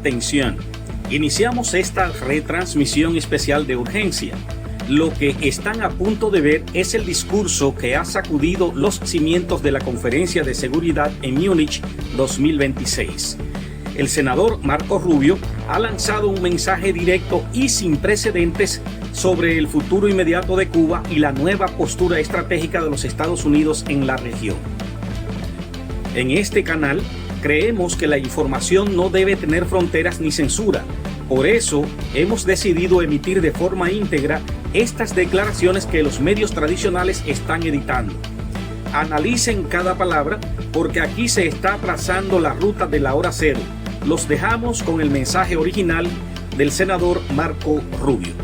Atención, iniciamos esta retransmisión especial de urgencia. Lo que están a punto de ver es el discurso que ha sacudido los cimientos de la Conferencia de Seguridad en Múnich 2026. El senador Marco Rubio ha lanzado un mensaje directo y sin precedentes sobre el futuro inmediato de Cuba y la nueva postura estratégica de los Estados Unidos en la región. En este canal creemos que la información no debe tener fronteras ni censura. Por eso hemos decidido emitir de forma íntegra estas declaraciones que los medios tradicionales están editando. Analicen cada palabra porque aquí se está trazando la ruta de la Hora Cero. Los dejamos con el mensaje original del senador Marco Rubio.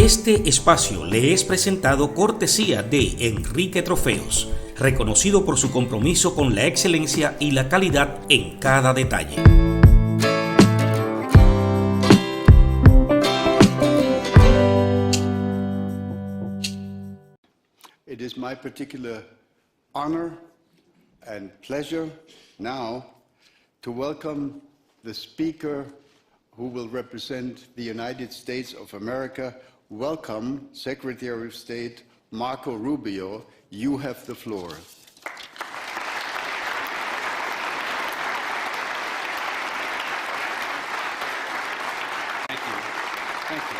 Este espacio le es presentado cortesía de Enrique Trofeos, reconocido por su compromiso con la excelencia y la calidad en cada detalle. It is my particular honor and pleasure now to welcome the speaker who will represent the United States of America. Welcome, Secretary of State Marco Rubio. You have the floor. Thank you. Thank you.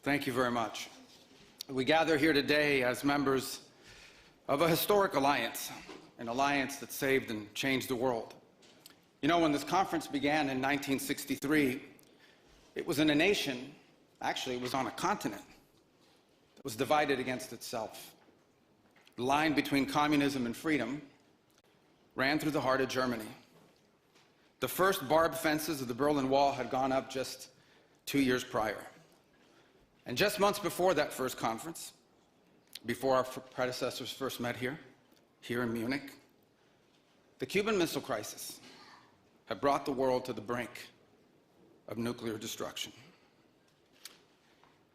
Thank you very much. We gather here today as members of a historic alliance, an alliance that saved and changed the world. You know, when this conference began in 1963, it was in a nation, actually it was on a continent, that was divided against itself. The line between communism and freedom ran through the heart of Germany. The first barbed fences of the Berlin Wall had gone up just 2 years prior. And just months before that first conference, before our predecessors first met here in Munich, the Cuban Missile Crisis had brought the world to the brink of nuclear destruction.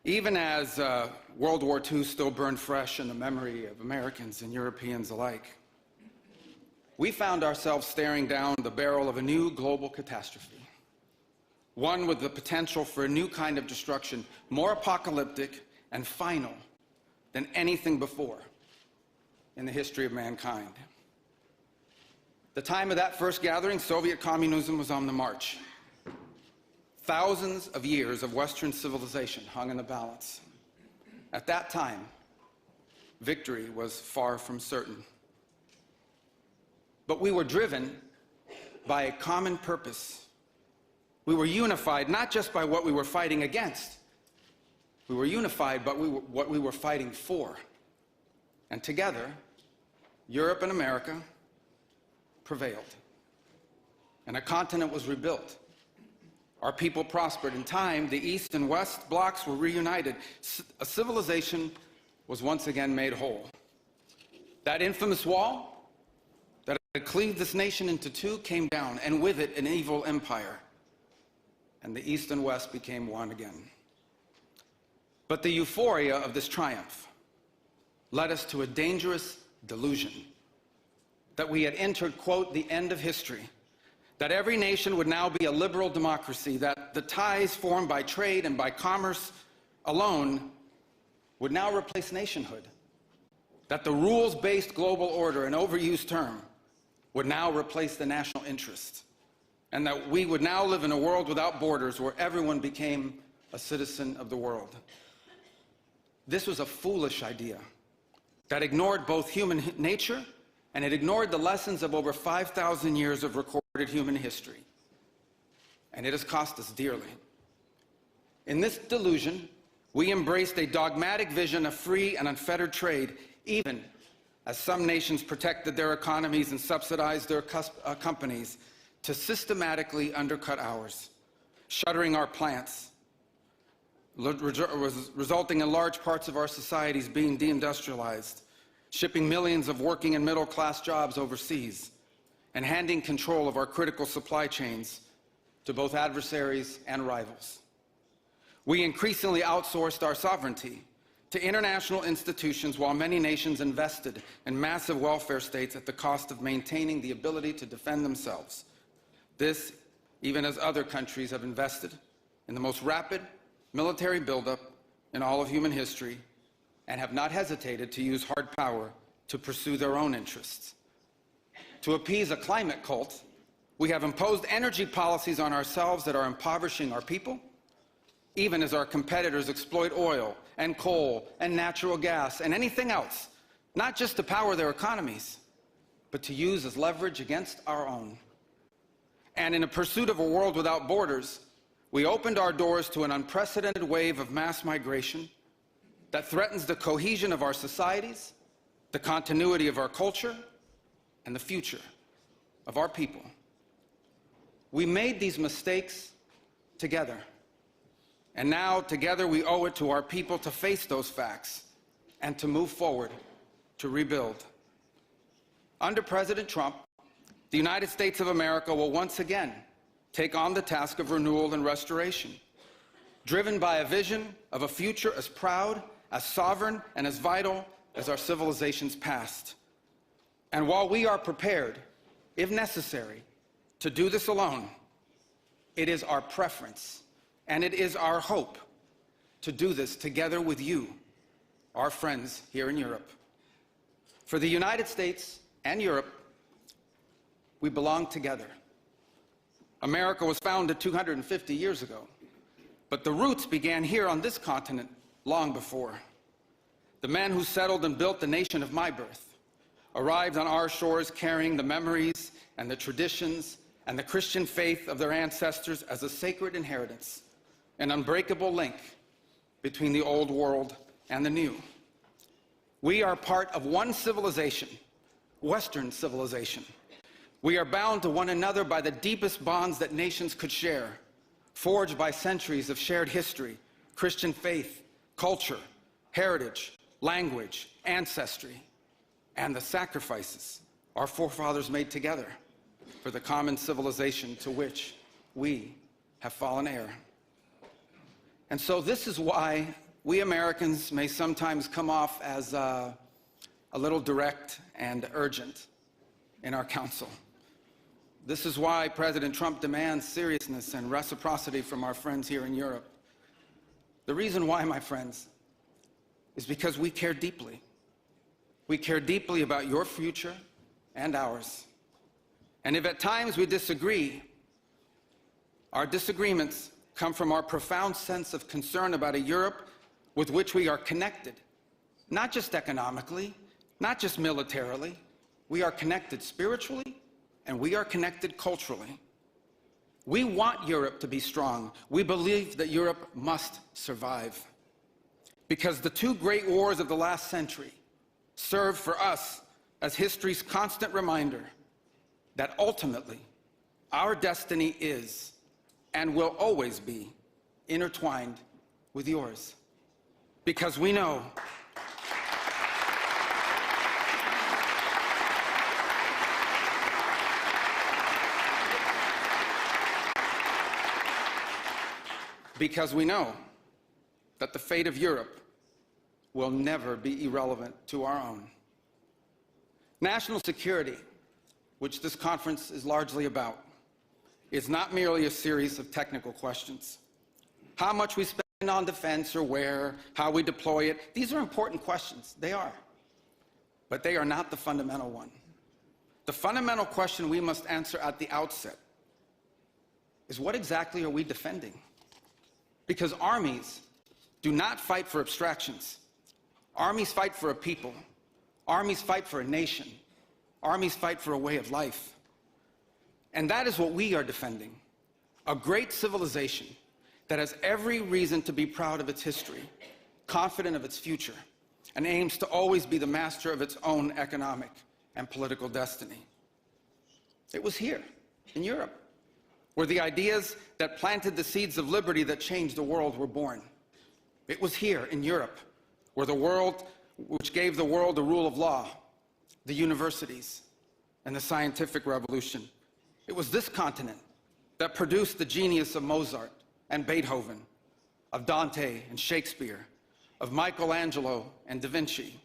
Even as World War II still burned fresh in the memory of Americans and Europeans alike, we found ourselves staring down the barrel of a new global catastrophe. One with the potential for a new kind of destruction, more apocalyptic and final than anything before in the history of mankind. The time of that first gathering, Soviet communism was on the march. Thousands of years of Western civilization hung in the balance. At that time, victory was far from certain. But we were driven by a common purpose. We were unified not just by what we were fighting against. We were unified by what we were fighting for. And together, Europe and America prevailed. And a continent was rebuilt. Our people prospered. In time, the East and West blocks were reunited. A civilization was once again made whole. That infamous wall that had cleaved this nation into two came down, and with it an evil empire. And the East and West became one again. But the euphoria of this triumph led us to a dangerous delusion that we had entered, quote, the end of history, that every nation would now be a liberal democracy, that the ties formed by trade and by commerce alone would now replace nationhood, that the rules-based global order, an overused term, would now replace the national interest, and that we would now live in a world without borders where everyone became a citizen of the world. This was a foolish idea that ignored both human nature and it ignored the lessons of over 5,000 years of recorded human history. And it has cost us dearly. In this delusion, we embraced a dogmatic vision of free and unfettered trade, even as some nations protected their economies and subsidized their companies to systematically undercut ours, shuttering our plants, resulting in large parts of our societies being deindustrialized, shipping millions of working and middle-class jobs overseas, and handing control of our critical supply chains to both adversaries and rivals. We increasingly outsourced our sovereignty to international institutions, while many nations invested in massive welfare states at the cost of maintaining the ability to defend themselves. This, even as other countries have invested in the most rapid military buildup in all of human history and have not hesitated to use hard power to pursue their own interests. To appease a climate cult, we have imposed energy policies on ourselves that are impoverishing our people, even as our competitors exploit oil and coal and natural gas and anything else, not just to power their economies, but to use as leverage against our own. And in a pursuit of a world without borders, we opened our doors to an unprecedented wave of mass migration that threatens the cohesion of our societies, the continuity of our culture, and the future of our people. We made these mistakes together. And now, together, we owe it to our people to face those facts and to move forward, to rebuild. Under President Trump, the United States of America will once again take on the task of renewal and restoration, driven by a vision of a future as proud, as sovereign, and as vital as our civilization's past. And while we are prepared, if necessary, to do this alone, it is our preference and it is our hope to do this together with you, our friends here in Europe. For the United States and Europe, we belong together. America was founded 250 years ago, but the roots began here on this continent long before. The men who settled and built the nation of my birth arrived on our shores carrying the memories and the traditions and the Christian faith of their ancestors as a sacred inheritance, an unbreakable link between the old world and the new. We are part of one civilization, Western civilization. We are bound to one another by the deepest bonds that nations could share, forged by centuries of shared history, Christian faith, culture, heritage, language, ancestry, and the sacrifices our forefathers made together for the common civilization to which we have fallen heir. And so this is why we Americans may sometimes come off as a little direct and urgent in our counsel. This is why President Trump demands seriousness and reciprocity from our friends here in Europe. The reason why, my friends, is because we care deeply. We care deeply about your future and ours. And if at times we disagree, our disagreements come from our profound sense of concern about a Europe with which we are connected, not just economically, not just militarily. We are connected spiritually, and we are connected culturally. We want Europe to be strong. We believe that Europe must survive, because the two great wars of the last century serve for us as history's constant reminder that ultimately our destiny is and will always be intertwined with yours. Because we know that the fate of Europe will never be irrelevant to our own. National security, which this conference is largely about, is not merely a series of technical questions. How much we spend on defense or where, how we deploy it, these are important questions. They are. But they are not the fundamental one. The fundamental question we must answer at the outset is, what exactly are we defending? Because armies do not fight for abstractions. Armies fight for a people. Armies fight for a nation. Armies fight for a way of life. And that is what we are defending, a great civilization that has every reason to be proud of its history, confident of its future, and aims to always be the master of its own economic and political destiny. It was here, in Europe, where the ideas that planted the seeds of liberty that changed the world were born. It was here, in Europe, where which gave the world the rule of law, the universities, and the scientific revolution. It was this continent that produced the genius of Mozart and Beethoven, of Dante and Shakespeare, of Michelangelo and Da Vinci,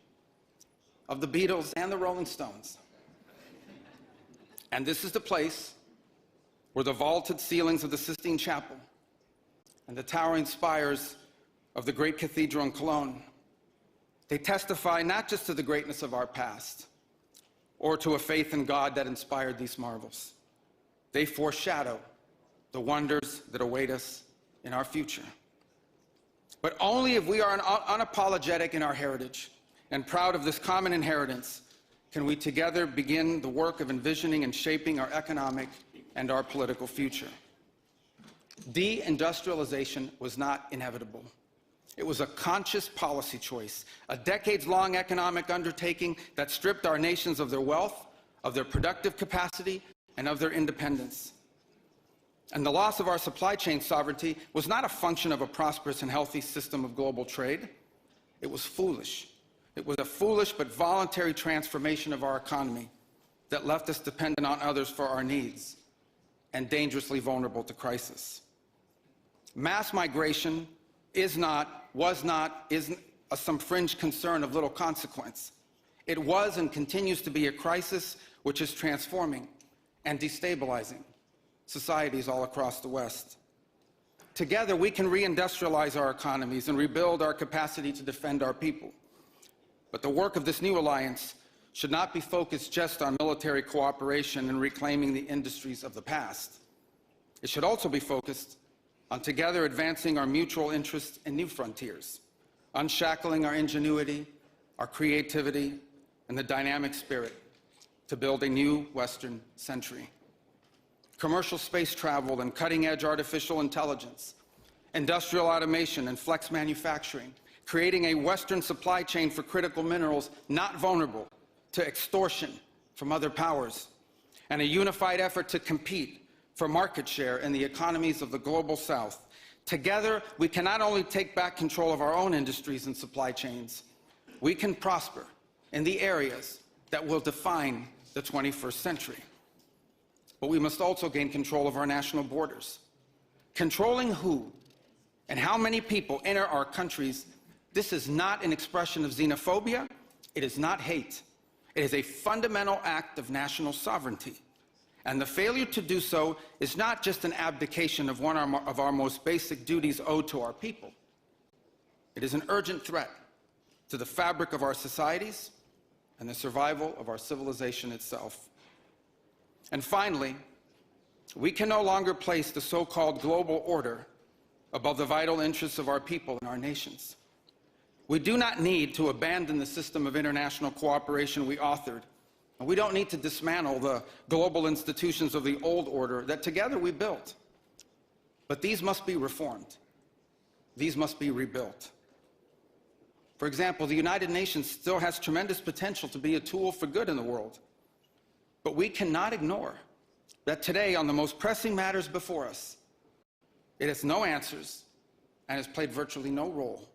of the Beatles and the Rolling Stones. And this is the place where the vaulted ceilings of the Sistine Chapel and the towering spires of the great cathedral in Cologne, they testify not just to the greatness of our past or to a faith in God that inspired these marvels. They foreshadow the wonders that await us in our future. But only if we are unapologetic in our heritage and proud of this common inheritance can we together begin the work of envisioning and shaping our economic and our political future. Deindustrialization was not inevitable. It was a conscious policy choice, a decades-long economic undertaking that stripped our nations of their wealth, of their productive capacity, and of their independence. And the loss of our supply chain sovereignty was not a function of a prosperous and healthy system of global trade. It was foolish. It was a foolish but voluntary transformation of our economy that left us dependent on others for our needs and dangerously vulnerable to crisis. Mass migration isn't some fringe concern of little consequence. It was and continues to be a crisis which is transforming and destabilizing societies all across the West. Together, we can reindustrialize our economies and rebuild our capacity to defend our people. But the work of this new alliance should not be focused just on military cooperation and reclaiming the industries of the past. It should also be focused on together advancing our mutual interests in new frontiers, unshackling our ingenuity, our creativity, and the dynamic spirit to build a new Western century. Commercial space travel and cutting-edge artificial intelligence, industrial automation and flex manufacturing, creating a Western supply chain for critical minerals not vulnerable to extortion from other powers, and a unified effort to compete for market share in the economies of the global South. Together, we can not only take back control of our own industries and supply chains, we can prosper in the areas that will define the 21st century. But we must also gain control of our national borders. Controlling who and how many people enter our countries, this is not an expression of xenophobia, it is not hate. It is a fundamental act of national sovereignty. And the failure to do so is not just an abdication of one of our most basic duties owed to our people. It is an urgent threat to the fabric of our societies and the survival of our civilization itself. And finally, we can no longer place the so-called global order above the vital interests of our people and our nations. We do not need to abandon the system of international cooperation we authored, and we don't need to dismantle the global institutions of the old order that together we built. But these must be reformed. These must be rebuilt. For example, the United Nations still has tremendous potential to be a tool for good in the world. But we cannot ignore that today, on the most pressing matters before us, it has no answers and has played virtually no role.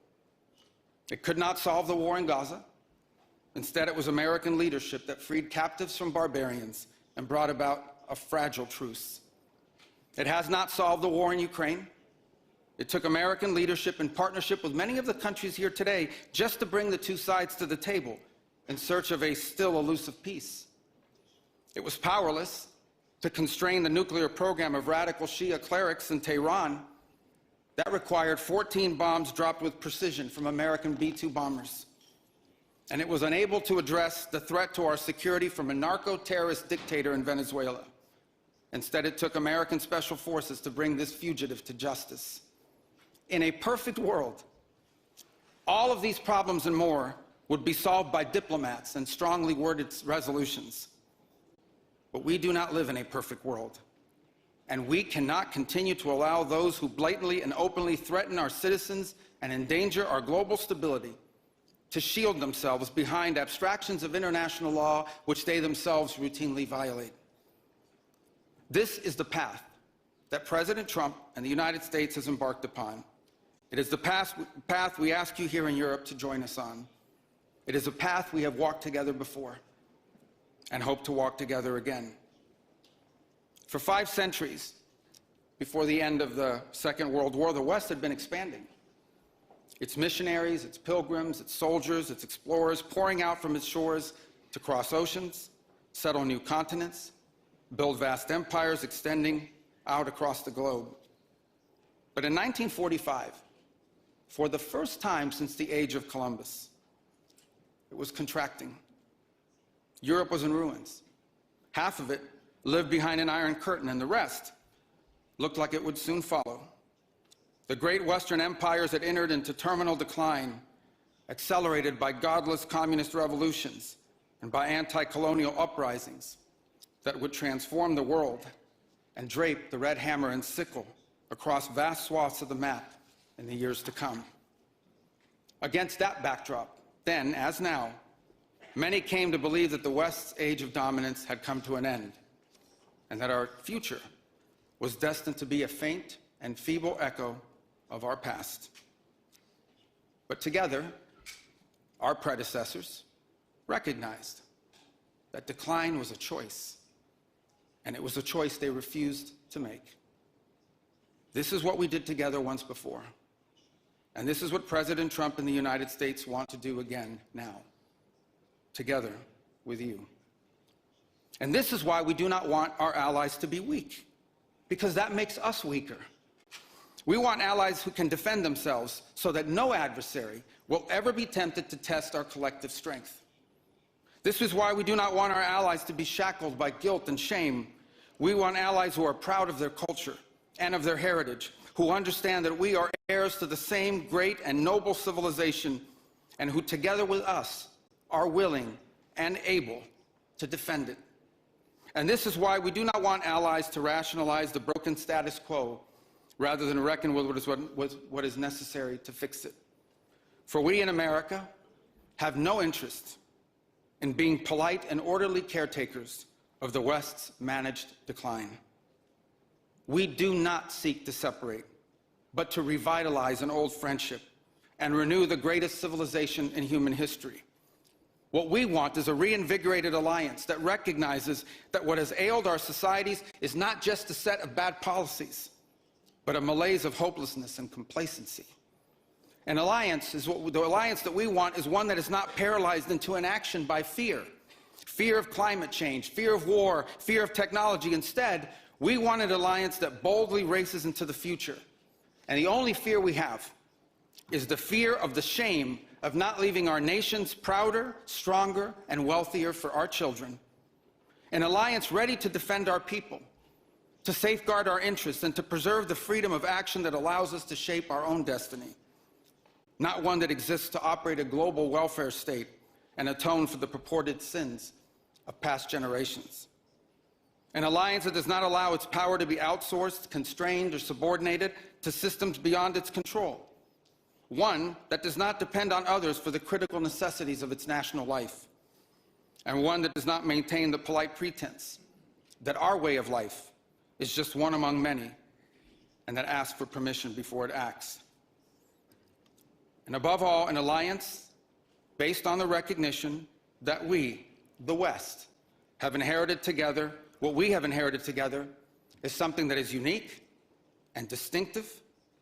It could not solve the war in Gaza. Instead, it was American leadership that freed captives from barbarians and brought about a fragile truce. It has not solved the war in Ukraine. It took American leadership in partnership with many of the countries here today just to bring the two sides to the table in search of a still elusive peace. It was powerless to constrain the nuclear program of radical Shia clerics in Tehran. That required 14 bombs dropped with precision from American B-2 bombers. And it was unable to address the threat to our security from a narco-terrorist dictator in Venezuela. Instead, it took American special forces to bring this fugitive to justice. In a perfect world, all of these problems and more would be solved by diplomats and strongly worded resolutions. But we do not live in a perfect world. And we cannot continue to allow those who blatantly and openly threaten our citizens and endanger our global stability to shield themselves behind abstractions of international law which they themselves routinely violate. This is the path that President Trump and the United States has embarked upon. It is the path we ask you here in Europe to join us on. It is a path we have walked together before and hope to walk together again. For 5 centuries, before the end of the Second World War, the West had been expanding. its missionaries, its pilgrims, its soldiers, its explorers pouring out from its shores to cross oceans, settle new continents, build vast empires extending out across the globe. But in 1945, for the first time since the age of Columbus, it was contracting. Europe was in ruins. Half of it lived behind an iron curtain, and the rest looked like it would soon follow. The great Western empires had entered into terminal decline, accelerated by godless communist revolutions and by anti-colonial uprisings that would transform the world and drape the red hammer and sickle across vast swaths of the map in the years to come. Against that backdrop, then as now, many came to believe that the West's age of dominance had come to an end, and that our future was destined to be a faint and feeble echo of our past. But together, our predecessors recognized that decline was a choice, and it was a choice they refused to make. This is what we did together once before, and this is what President Trump and the United States want to do again now, together with you. And this is why we do not want our allies to be weak, because that makes us weaker. We want allies who can defend themselves so that no adversary will ever be tempted to test our collective strength. This is why we do not want our allies to be shackled by guilt and shame. We want allies who are proud of their culture and of their heritage, who understand that we are heirs to the same great and noble civilization, and who together with us are willing and able to defend it. And this is why we do not want allies to rationalize the broken status quo rather than reckon with what is necessary to fix it. For we in America have no interest in being polite and orderly caretakers of the West's managed decline. We do not seek to separate, but to revitalize an old friendship and renew the greatest civilization in human history. What we want is a reinvigorated alliance that recognizes that what has ailed our societies is not just a set of bad policies, but a malaise of hopelessness and complacency. An alliance is the alliance that we want is one that is not paralyzed into inaction by fear. Fear of climate change, fear of war, fear of technology. Instead, we want an alliance that boldly races into the future. And the only fear we have is the fear of the shame of not leaving our nations prouder, stronger, and wealthier for our children. An alliance ready to defend our people, to safeguard our interests, and to preserve the freedom of action that allows us to shape our own destiny. Not one that exists to operate a global welfare state and atone for the purported sins of past generations. An alliance that does not allow its power to be outsourced, constrained, or subordinated to systems beyond its control. One that does not depend on others for the critical necessities of its national life. And one that does not maintain the polite pretense that our way of life is just one among many, and that asks for permission before it acts. And above all, an alliance based on the recognition that we, the West, have inherited together. What we have inherited together is something that is unique and distinctive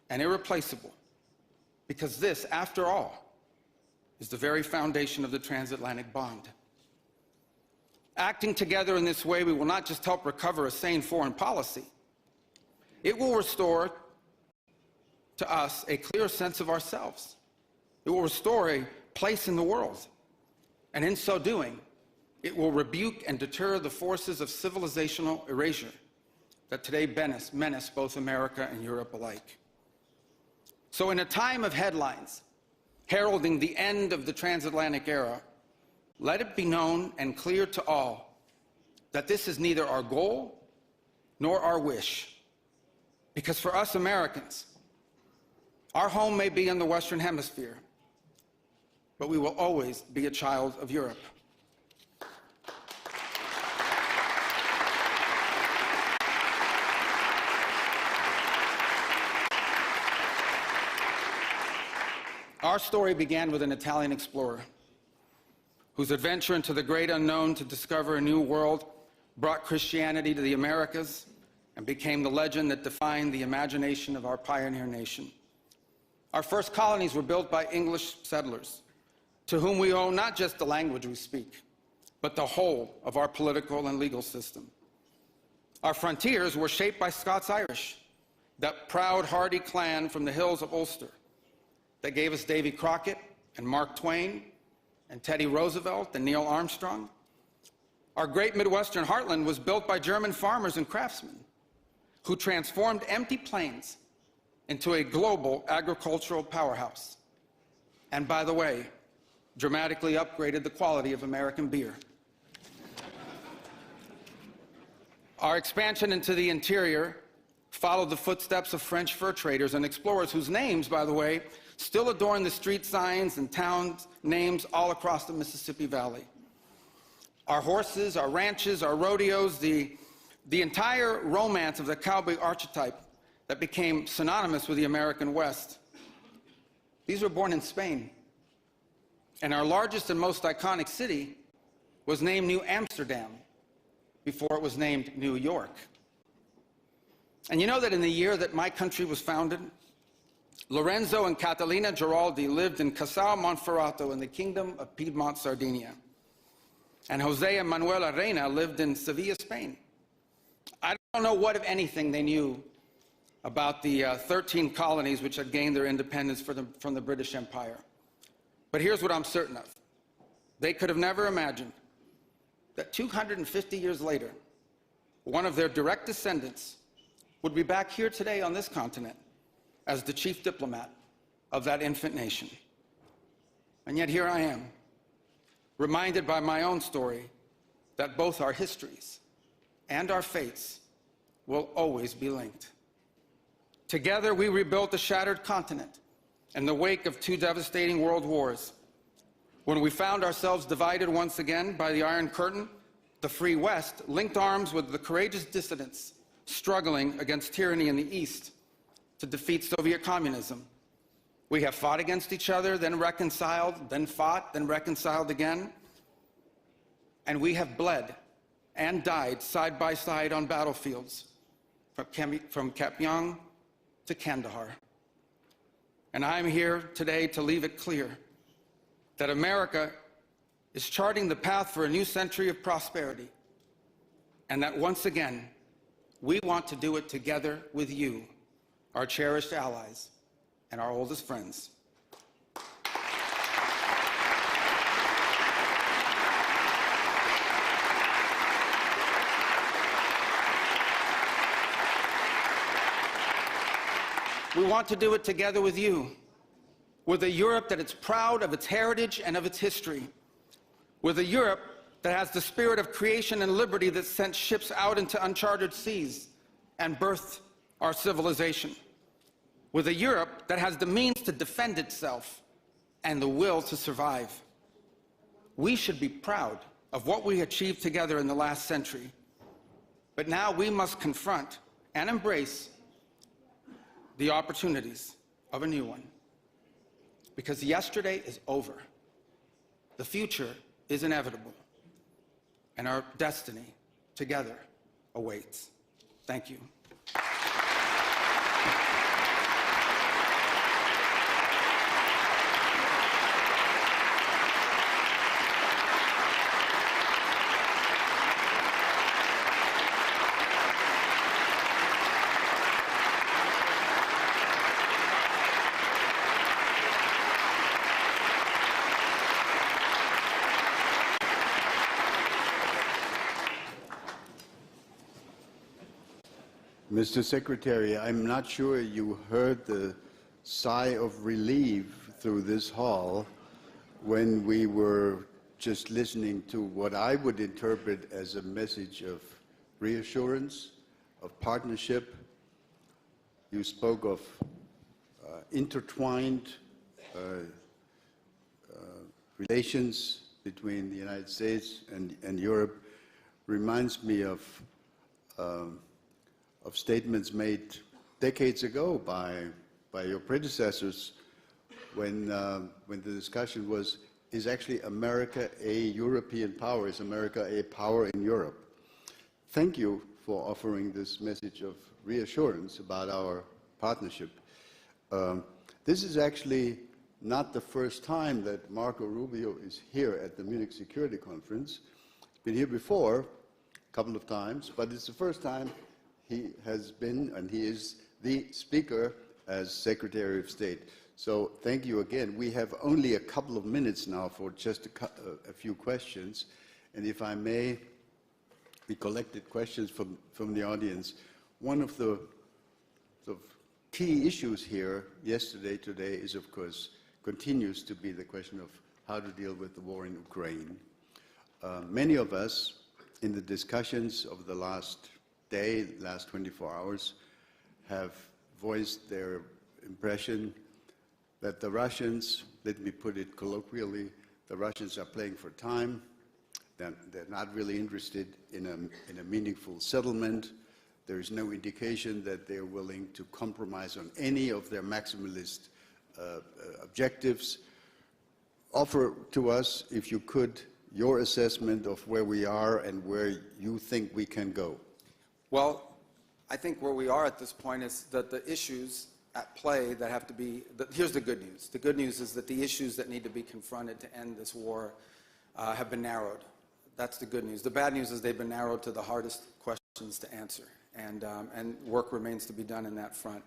and irreplaceable, because this, after all, is the very foundation of the transatlantic bond. Acting together in this way, we will not just help recover a sane foreign policy, it will restore to us a clear sense of ourselves. It will restore a place in the world. And in so doing, it will rebuke and deter the forces of civilizational erasure that today menace both America and Europe alike. So in a time of headlines heralding the end of the transatlantic era, let it be known and clear to all that this is neither our goal nor our wish. Because for us Americans, our home may be in the Western Hemisphere, but we will always be a child of Europe. Our story began with an Italian explorer whose adventure into the great unknown to discover a new world brought Christianity to the Americas and became the legend that defined the imagination of our pioneer nation. Our first colonies were built by English settlers, to whom we owe not just the language we speak, but the whole of our political and legal system. Our frontiers were shaped by Scots-Irish, that proud, hardy clan from the hills of Ulster that gave us Davy Crockett and Mark Twain and Teddy Roosevelt and Neil Armstrong. Our great Midwestern heartland was built by German farmers and craftsmen who transformed empty plains into a global agricultural powerhouse. And by the way, dramatically upgraded the quality of American beer. Our expansion into the interior followed the footsteps of French fur traders and explorers whose names, by the way, still adorn the street signs and town names all across the Mississippi Valley. Our horses, our ranches, our rodeos, the entire romance of the cowboy archetype that became synonymous with the American West. These were born in Spain. And our largest and most iconic city was named New Amsterdam before it was named New York. And you know that in the year that my country was founded, Lorenzo and Catalina Giraldi lived in Casal Monferrato in the Kingdom of Piedmont, Sardinia. And Jose and Manuela Reina lived in Sevilla, Spain. I don't know what, if anything, they knew about the 13 colonies which had gained their independence from the British Empire. But here's what I'm certain of. They could have never imagined that 250 years later, one of their direct descendants would be back here today on this continent as the chief diplomat of that infant nation. And yet here I am, reminded by my own story that both our histories and our fates will always be linked. Together, we rebuilt a shattered continent in the wake of 2 devastating world wars. When we found ourselves divided once again by the Iron Curtain, the Free West linked arms with the courageous dissidents struggling against tyranny in the East to defeat Soviet communism. We have fought against each other, then reconciled, then fought, then reconciled again. And we have bled and died side by side on battlefields from Kapyong to Kandahar. And I'm here today to leave it clear that America is charting the path for a new century of prosperity, and that once again, we want to do it together with you, our cherished allies and our oldest friends. We want to do it together with you, with a Europe that is proud of its heritage and of its history, with a Europe that has the spirit of creation and liberty that sent ships out into uncharted seas and birthed our civilization, with a Europe that has the means to defend itself and the will to survive. We should be proud of what we achieved together in the last century, but now we must confront and embrace the opportunities of a new one. Because yesterday is over. The future is inevitable. And our destiny together awaits. Thank you. Mr. Secretary, I'm not sure you heard the sigh of relief through this hall when we were just listening to what I would interpret as a message of reassurance, of partnership. You spoke of intertwined relations between the United States and Europe. Reminds me of statements made decades ago by your predecessors when the discussion was, is actually America a European power? Is America a power in Europe? Thank you for offering this message of reassurance about our partnership. This is actually not the first time that Marco Rubio is here at the Munich Security Conference. He's been here before, a couple of times, but it's the first time he has been, and he is the speaker as Secretary of State. So thank you again. We have only a couple of minutes now for just a few questions. And if I may, we collected questions from the audience. One of the sort of key issues here yesterday, today, is of course, continues to be the question of how to deal with the war in Ukraine. Many of us in the discussions of the last day, last 24 hours, have voiced their impression that the Russians, let me put it colloquially, the Russians are playing for time. They're not really interested in a meaningful settlement. There is no indication that they're willing to compromise on any of their maximalist objectives. Offer to us, if you could, your assessment of where we are and where you think we can go. Well, I think where we are at this point is that the issues at play that have to be, here's the good news. The good news is that the issues that need to be confronted to end this war have been narrowed. That's the good news. The bad news is they've been narrowed to the hardest questions to answer, and work remains to be done in that front.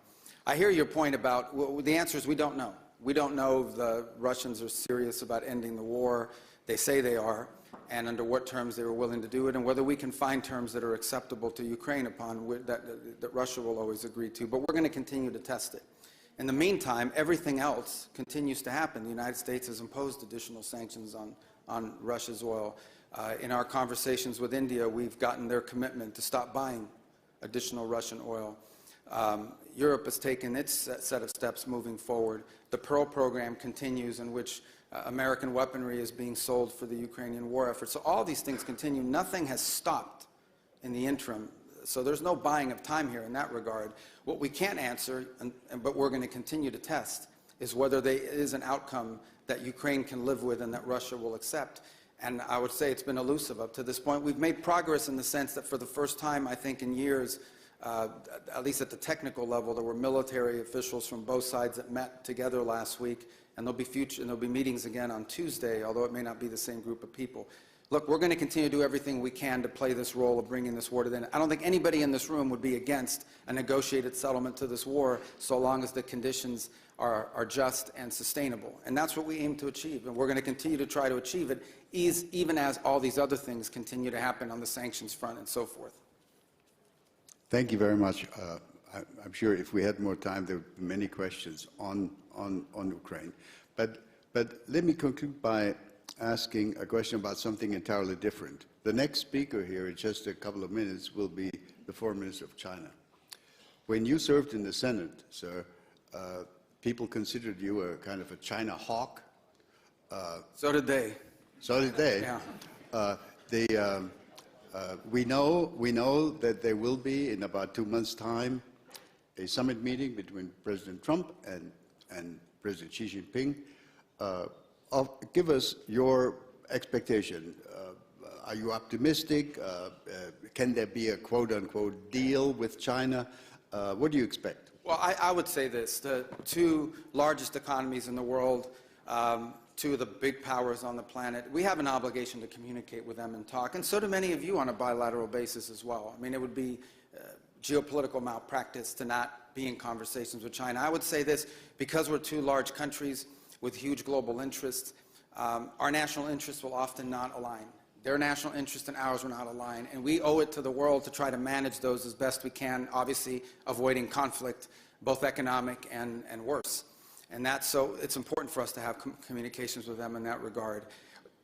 I hear your point about, well, the answer is we don't know. We don't know if the Russians are serious about ending the war. They say they are, and under what terms they were willing to do it, and whether we can find terms that are acceptable to Ukraine upon that Russia will always agree to. But we're going to continue to test it. In the meantime, everything else continues to happen. The United States has imposed additional sanctions on Russia's oil. In our conversations with India, we've gotten their commitment to stop buying additional Russian oil. Europe has taken its set of steps moving forward. The Pearl program continues, in which American weaponry is being sold for the Ukrainian war effort. So all these things continue. Nothing has stopped in the interim. So there's no buying of time here in that regard. What we can't answer, but we're going to continue to test, is whether there is an outcome that Ukraine can live with and that Russia will accept. And I would say it's been elusive up to this point. We've made progress in the sense that for the first time, I think, in years, at least at the technical level, there were military officials from both sides that met together last week, and there'll be meetings again on Tuesday, although it may not be the same group of people. Look, we're going to continue to do everything we can to play this role of bringing this war to the end. I don't think anybody in this room would be against a negotiated settlement to this war, so long as the conditions are just and sustainable. And that's what we aim to achieve, and we're going to continue to try to achieve it, even as all these other things continue to happen on the sanctions front and so forth. Thank you very much. I'm sure if we had more time, there would be many questions on Ukraine. But let me conclude by asking a question about something entirely different. The next speaker here in just a couple of minutes will be the Foreign Minister of China. When you served in the Senate, sir, people considered you a kind of a China hawk. So did they. So did they. Yeah. We know that there will be, in about 2 months' time, a summit meeting between President Trump and President Xi Jinping. Give us your expectation. Are you optimistic? Can there be a quote-unquote deal with China? What do you expect? Well, I would say this. The two largest economies in the world, two of the big powers on the planet, we have an obligation to communicate with them and talk, and so do many of you on a bilateral basis as well. I mean, it would be geopolitical malpractice to not be in conversations with China. I would say this, because we're two large countries with huge global interests, our national interests will often not align. Their national interests and ours will not align, and we owe it to the world to try to manage those as best we can, obviously avoiding conflict, both economic and worse. And so it's important for us to have communications with them in that regard.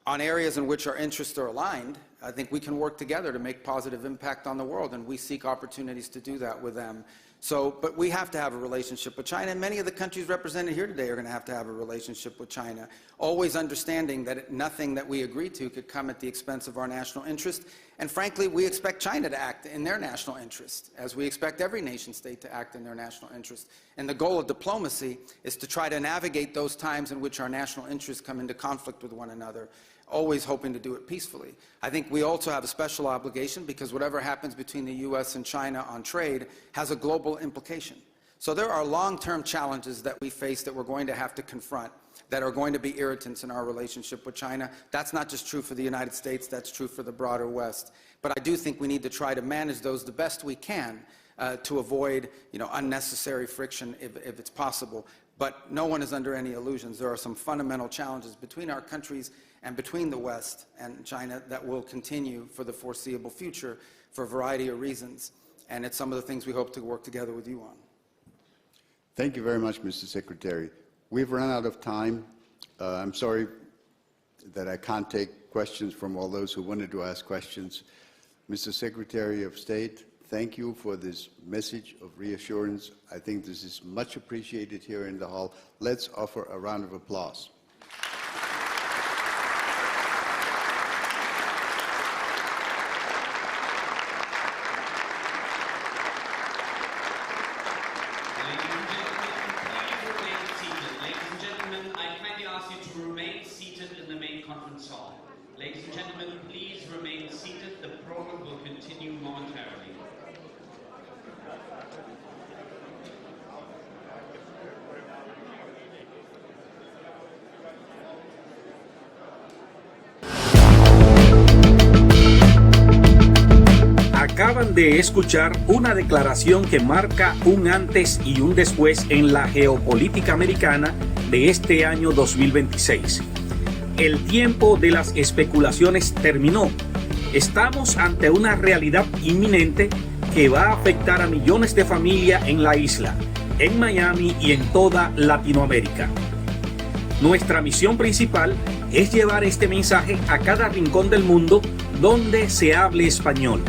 On areas in which our interests are aligned, I think we can work together to make positive impact on the world, and we seek opportunities to do that with them. But we have to have a relationship with China, and many of the countries represented here today are going to have a relationship with China, always understanding that nothing that we agree to could come at the expense of our national interest. And frankly, we expect China to act in their national interest, as we expect every nation state to act in their national interest. And the goal of diplomacy is to try to navigate those times in which our national interests come into conflict with one another, always hoping to do it peacefully. I think we also have a special obligation, because whatever happens between the U.S. and China on trade has a global implication. So there are long-term challenges that we face that we're going to have to confront that are going to be irritants in our relationship with China. That's not just true for the United States, that's true for the broader West. But I do think we need to try to manage those the best we can to avoid, unnecessary friction if it's possible. But no one is under any illusions. There are some fundamental challenges between our countries and between the West and China that will continue for the foreseeable future for a variety of reasons. And it's some of the things we hope to work together with you on. Thank you very much, Mr. Secretary. We've run out of time. I'm sorry that I can't take questions from all those who wanted to ask questions. Mr. Secretary of State, thank you for this message of reassurance. I think this is much appreciated here in the hall. Let's offer a round of applause. Ladies and gentlemen, please remain seated. The program will continue momentarily. Acaban de escuchar una declaración que marca un antes y un después en la geopolítica americana de este año 2026. El tiempo de las especulaciones terminó. Estamos ante una realidad inminente que va a afectar a millones de familias en la isla, en Miami y en toda Latinoamérica. Nuestra misión principal es llevar este mensaje a cada rincón del mundo donde se hable español.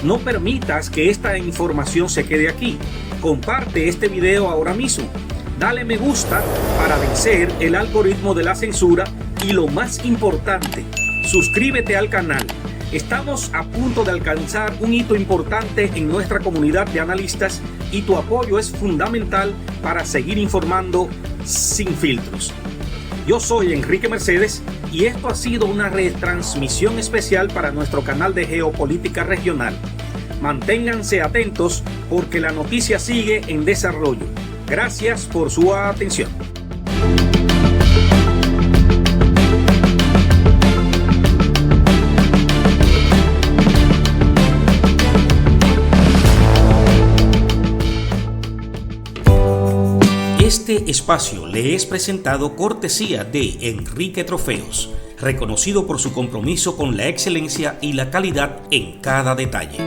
No permitas que esta información se quede aquí. Comparte este video ahora mismo. Dale me gusta para vencer el algoritmo de la censura y lo más importante, suscríbete al canal. Estamos a punto de alcanzar un hito importante en nuestra comunidad de analistas y tu apoyo es fundamental para seguir informando sin filtros. Yo soy Enrique Mercedes y esto ha sido una retransmisión especial para nuestro canal de geopolítica regional. Manténganse atentos porque la noticia sigue en desarrollo. Gracias por su atención. Este espacio le es presentado cortesía de Enrique Trofeos, reconocido por su compromiso con la excelencia y la calidad en cada detalle.